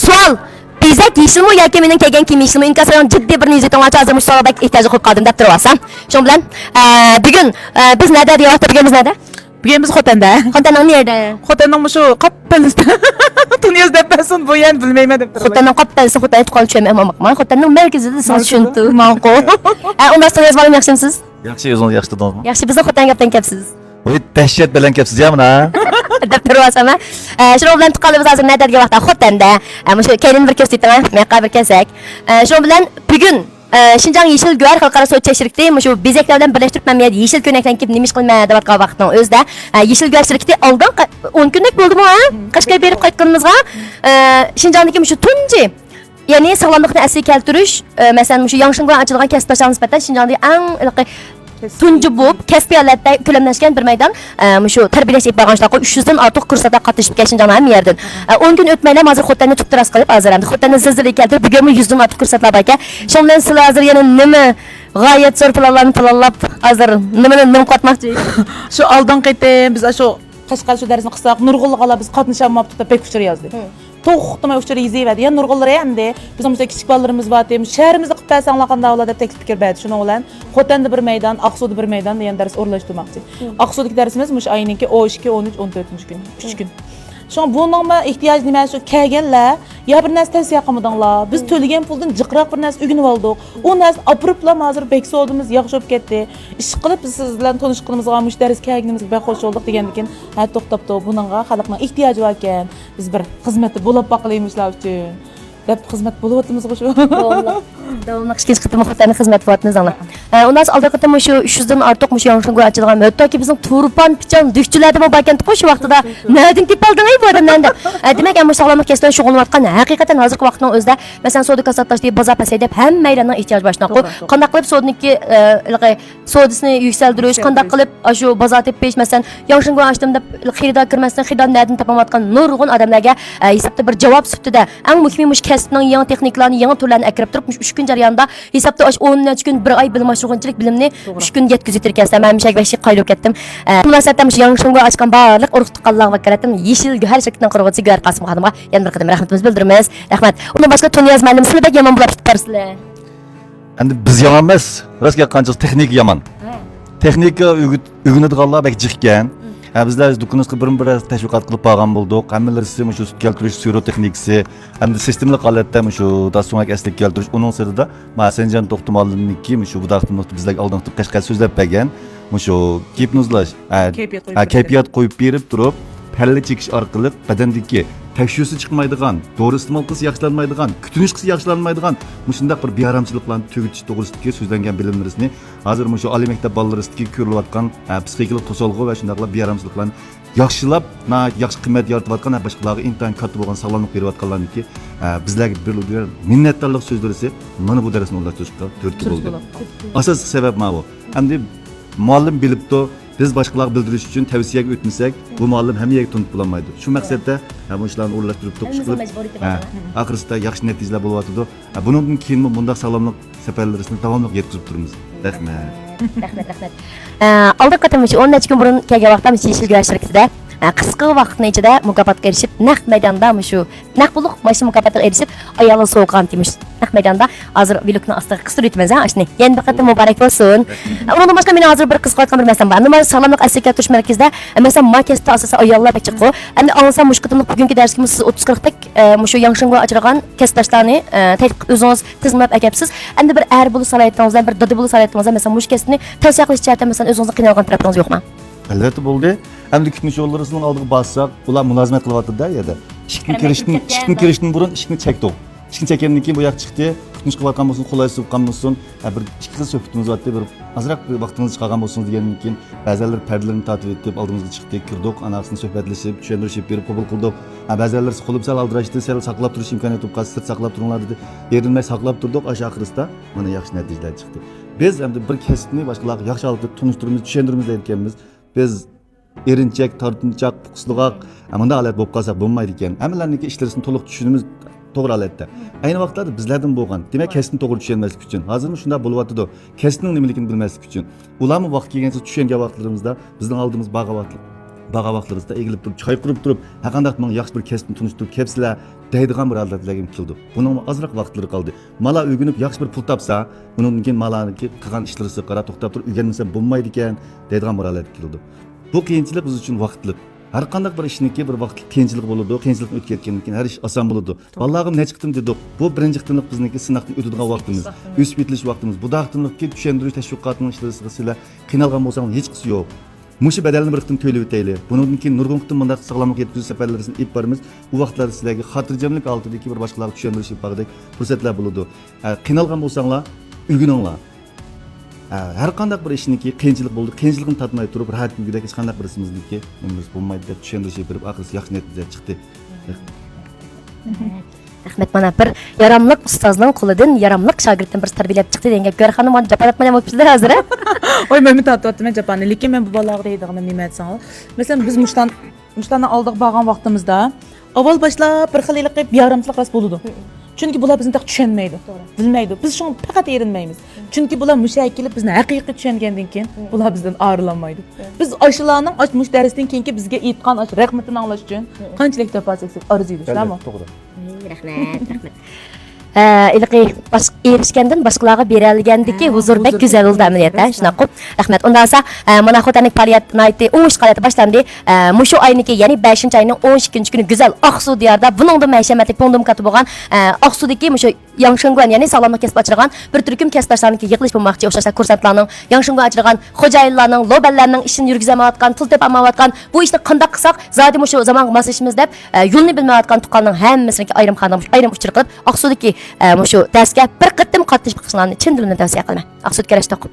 Savol. Bezak yeyishimi yoki mening kelgan kiyim yeyishimi inkasdan jiddiy bir niyatim ochib hozir musobaqaga ehtiyoj qo'yib qoldim deb turibsam. Shuning bilan bugun biz nada deyapti bugünimiz nada? Bugün biz Xotan'da. Xotanning nerede? Xotan'ın şu Qappalista. Tuniyaz depesin bu yan bilmeyme dep. Xotanning Qappalista Xotanni tuqqan tushunmay ammoqman. Xotanning markazida siz tushuntu. Ma'qul. Unda Tuniyaz bolam yaxshimisiz? Yaxshi o'zingiz yaxshi tudingmi? Yaxshi bizning Xotan gapdan kelibsiz. Voy dahshat bilan kelibsiz ya mana. deb turibsam. Shuning bilan tuqqanimiz hozir nadaga vaqtda Xotanda. Shu keyin bir ko'rsataman, men qabr kelsak. Shuning bilan bugun Şinjan Yeşil Güver Xalqaro So'tcha shirkati shu bezaklar bilan birlashtirib mamiyat yeşil ko'nakdan kelib nima ish qilmaydi deyotgan vaqtning o'zida Yeşil Güver shirkati oldin 10 kunlik bo'ldimi ha? Qashqaga berib qaytganimizga Şinjandagi shu tunji ya'ni sog'lomlikni asliga keltirish masalan shu Yangshin bilan ochilgan kasblarga nisbatan Şinjandagi eng tunji bo'lib kasbiy holatda ko'lamlashgan bir maydon shu tarbiyalash ib bag'ishlar 300 dan ortiq kurslarda qatnashib kelgan Şinjan ham yerdan 10 kun o'tmaylar hozir Xotanni tuttiras qilib hozir ham Xotanni zilzila keltirib bugun 100 dan ortiq kursatlar bor ekan. Shuning bilan sizlar hozir yana nima g'oyat zo'r planlarni planlab hozir nima qatmoqchi? Şu aldın qitim biz şu Qashqar şu darsni qilsak Nurg'ulg'alar biz qatnashamabdi deb pek uchur yozdi. To'xtamay uchur yeziyverdi. Ya Nurg'ullar endi bizim mesela kichik bolalarimiz bor deb shahrimizda qilib bersanglar qanday bo'ladi deb taklif fikr berdi. Shuning bilan Xotanda bir maydon, Aqsuda bir maydon degan dars o'rlashtirmoqchi. Aqsudagi darsimiz mush ayninki 12, 13, 14-kun, 3 kun. Şu bununla ehtiyoj nima shu kelganlar ya bir narsa tavsiya qilmadinglar. Biz to'lagan puldan jiqroq bir narsa o'rganib oldik. U narsa apriplar hozir beksa oldimiz yaxshi bo'lib ketdi. Ish qilib biz siz bilan tanishganimizga mush dars kelganimizga baxo'sh olduk degandan keyin ha to'xtabdi. Buningga xalqning ehtiyoji bor ekan. Biz bir xizmatni bo'lib baqalaymışlar uchun. Deb xizmat bo'lyaptimizga shu. Davomli kichik qitimi Xotanning xizmat faoliyatini zanglar. Undan oldin qitim shu 300 dan ortiq shu Yangshinga ochilgan hattoki bizning turpan pichan dükçülarda bor ekan shu vaqtida nereden tip olding bu odamdan deb. Demak, ham sog'lomlik kasbidan shug'ullanayotgan haqiqatan hozirgi vaqtning o'zida masalan savdo kasatlash deb bozor pasaydi deb hamma maylarning ehtiyoj boshlanib qanday qilib savdoniki savdosini yuksaltirish, qanday qilib shu bozor tepish masalan Yangshinga ochdim deb xaridor kirmasdan xaridor nereden topamayotgan nurg'un odamlarga hisobda bir javob sifatida eng muhimi mush kasbning yangi texnikalarni, yangi turlarni akrab turib 3 kun jarayonida hisobda 10 kun 1 oy bilim oshirgunchilik bilimni 3 kun yetkazib ekan. Men mishak va qayrilib ketdim. Munosabatda shu Yangshinga ochgan barliq urug' tuqqanlarga vakolatim Yeşil Güver shirkatining qurg'uvchisi Güver Qosim xonimga yana bir qadam rahmatimizni bildiramiz. Rahmat. Undan boshqa Tuniyaz ma'lum sizlar bek yomon bo'lib tuttarsizlar. Endi biz yomon emas, rostga qancha texnik yomon. Texnika o'rganadiganlar bek jiqgan. Bizlar do'konimizga bir tashviqot qilib qolgan bo'ldik. Hammalari shu sut keltirish, suro texnikasi, hamda sistemli holatda shu dasturga aslik keltirish, uning sirida Masenjan To'xtamollniki shu bu daqtimni bizlarga oldin qilib Qashqar so'zlab bergan. Shu keyfnuzlash, kayfiyat qo'yib berib turib, palla chekish orqali badandagi tekshiruvsi chiqmaydigan, to'g'ri iste'mol qilsa yaxshilanmaydigan, kutinish qilsa yaxshilanmaydigan, shunday bir bearamchiliklarni tugutish to'g'risidagi so'zlangan bilimlaringizni hozir shu oliy maktab bolalarisiga ko'rilayotgan psixikalik to'solg'u va shunday yaxshiliklarni yaxshilab, yaxshi qiymat yaratayotgan boshqalarga intayin katta bo'lgan sog'lomlik berayotganlarniki bizlarga berilgan minnatdorlik so'zlari mana bu darsni o'rgatishga turtki bo'ldi. Asosiy sabab mana bu. Endi muallim bilibdi biz boshqalarga bildirish uchun tavsiyaga o'tmasak, bu muallim hammaga tunib bo'lmaydi. Shu maqsadda bu ishlarni o'rlashtirib to'qish qilib, oxirsida yaxshi natijalar bo'lyotdi. Bundan keyin bunday sog'lomlik safarlarini davomli yetkazib turamiz. Rahmat. Rahmat. Oldin qatam shu 10 kun burun kelgan vaqtda Yeşil Güver shirkatida qisqa vaqtning ichida mukofotga erishib, naq maydonda shu naq buluq mana mukofotga erishib, ayollar so'qan temish. Naq maydonda hozir vilukni ostiga qistirib o'tamiz, ashni. Yana bir qatam muborak bo'lsin. Undan boshqa meni hozir bir qiziqayotgan bir masala bor. Nima sog'lomlik asliga keltirish markazida, masalan, markazda asosan ayollar chiqib, endi olsam mush qatamlik bugungi darsimiz siz 30-40 tak shu Yangshinga ochilgan kasbdoshlarni o'zingiz tizimlab akapsiz. Endi bir er bo'lib salayotganingizdan, bir dodi bo'lib salayotganingizdan, masalan, mush kasbni tavsiya qilish jihatdan masalan o'zingizni qiynalgan tarafingiz yo'qmi? Albatta bo'ldi. Hamda kutinish yo'llarisini oldiga bossak, ular mulozimat qilyapti-da yerda. Ishni kirishdan burun ishni chekdik. Ishni chekkandan keyin bu yoq chiqdi. Kutinish qilayotgan bo'lsin, qulaysiz bo'lgan bo'lsin, bir ikki qiz suhbatimiz o'tdi, bir azroq vaqtingiz chiqargan bo'lsin degandan keyin ba'zilar perdalarni tortib etib oldimizga chiqdik, kirdik, anaqasini suhbatlashib, tushuntirishib berib qabul qildik. Ba'zilar qo'lib sal aldirashdi, sal saqlab turish imkoniyati bo'lib qolsa, saqlab turinglar dedi. Erinmay saqlab turdik, oxirida mana yaxshi natijalar chiqdi. Biz endi bir kasbni boshqalarga yaxshi olib tunishtiramiz, tushuntiramiz aytganmiz. Biz erinchak, tortinchoq, puqsliqoq, bunday holat bo'lib qolsa bo'lmaydi ekan. Hammalarniki ishlarini to'liq tushunimiz to'g'ri holatda. Ayni vaqtlarda bizlardan bo'lgan, demak kasbni to'g'ri tushunmaslik uchun, hozirmi shunday bo'lyapti-da, kasbning nimaligini bilmaslik uchun. Ularni vaqt kelgancha tushungan vaqtlarimizda bizning oldimiz baqa vaqtlarimizda egilib turib, choy qurib turib, haqandaq men yaxshi bir kasbni tunishtirib, kapsizlar deydigan bir odatlarga keldi. Buning ozroq vaqtlari qoldi. Mala o'rganib yaxshi bir pul topsa, undan keyin malaniki qilgan ishlariga qarab to'xtab turib o'rganmasa bo'lmaydi ekan deydigan bir holatga keldi. Bu qiyinchilik biz uchun vaqtlik. Har qanday bir ishniki bir vaqtlik qiyinchilik bo'ladi. Qiyinchilikni o'tkazgandan keyin har ish oson bo'ladi. Vallahi necha qitim dedik. Bu birinchi qitimlik bizniki sinoqdan o'tadigan vaqtimiz, o'sib yetilish vaqtimiz. Bu daqtimlikka tushuntirish tashviqotining ishlariga sizlar qiynalgan bo'lsangiz hech qisi yo'q. Muşu bedelini bir qitim to'lab o'taylik. Bundan keyin nurg'un qitim bunday sog'lomlik yetkazish safarlarini ib boramiz. U vaqtlarda sizlarga xotirjamlik oldidagi bir boshqalarga tushuntirish bag'idek fursatlar bo'ladi. Qiynalgan bo'lsanglar, o'rganinglar. Har qanday bir ishniki qiyinchilik bo'ldi. Qiyinchilikni tatmay turib, rahat yurgudek hech qanday birisimizniki nimiz bo'lmaydi deb tushuntirish berib, oxirisi yaxshi natija chiqdi. Rahmat, mana bir yaramlıq ustozning qo'lidan yaramlıq shogirdni bir tarbiyalab chiqdi degan gap. Garxonim mana japarat bilan o'tibsizlar hozir. Oy men tatyapman Japanni, lekin men bu bolaga deydiganim nima aytsam, masalan biz mushtandan oldiq borgan vaqtimizda avval boshlab bir xillik qilib yaramchilik ras bo'ladi. Chunki bular bizni tushunmaydi, bilmaydi. Biz shunga faqat erinmaymiz. Chunki bular mushakili bizni haqiqiy tushungandan keyin bular bizdan ayrılmaydi. Biz aşılarning açmış darsdan keyinki bizga aytgan rahmatini anglash uchun qanchalik topasiz arzuymiz, to'g'rimi? To'g'ri. Rahmat. İlqi erishgandan boshqalarga berilgandiki huzur bek go'zal bo'ldi amaliyotda. Shunaqa. Rahmat. Undan so'ng mana xotanik faoliyat nayti 13 faoliyati boshlandi. Mushu oyniki, ya'ni 5-oyning 12-kuni go'zal Aqsu diyorda buningda mashamatlik pondum katib bo'lgan Aqsudagi mushu Yangshanguan, ya'ni salomatlik kasb ochirgan bir turkum kasbdoshlariniki yig'ilish bo'lmoqchi o'xshashlar kursantlarning Yangshanguan ochirgan xo'jayinlarning, loballarning ishini yurgizamayotgan, pul tepamayotgan, bu ishni qanday qilsak, zodi mushu zamonga moslashimiz deb yo'lni bilmayotgan tuqqanning hammasini ayrim xonam ayrim uchir qilib Aqsudagi mushu darsga bir qattim qatnashib chiqishlarni chin dilimdan tavsiya qilaman. Aqsudga rashtoq.